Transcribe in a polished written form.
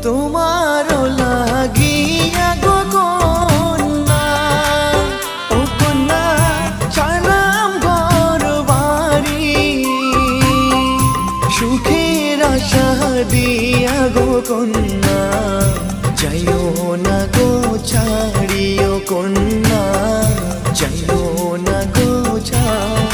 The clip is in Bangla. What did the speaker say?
তোমারও লাগিয়া গো কন্যা, ও কন্যা ছাড়লাম ঘর বাড়ি, সুখের আশা দিয়া গো কন্যা, যাইও না গো ছাড়িও কন্যা, যাইও না গো ছাড়ি।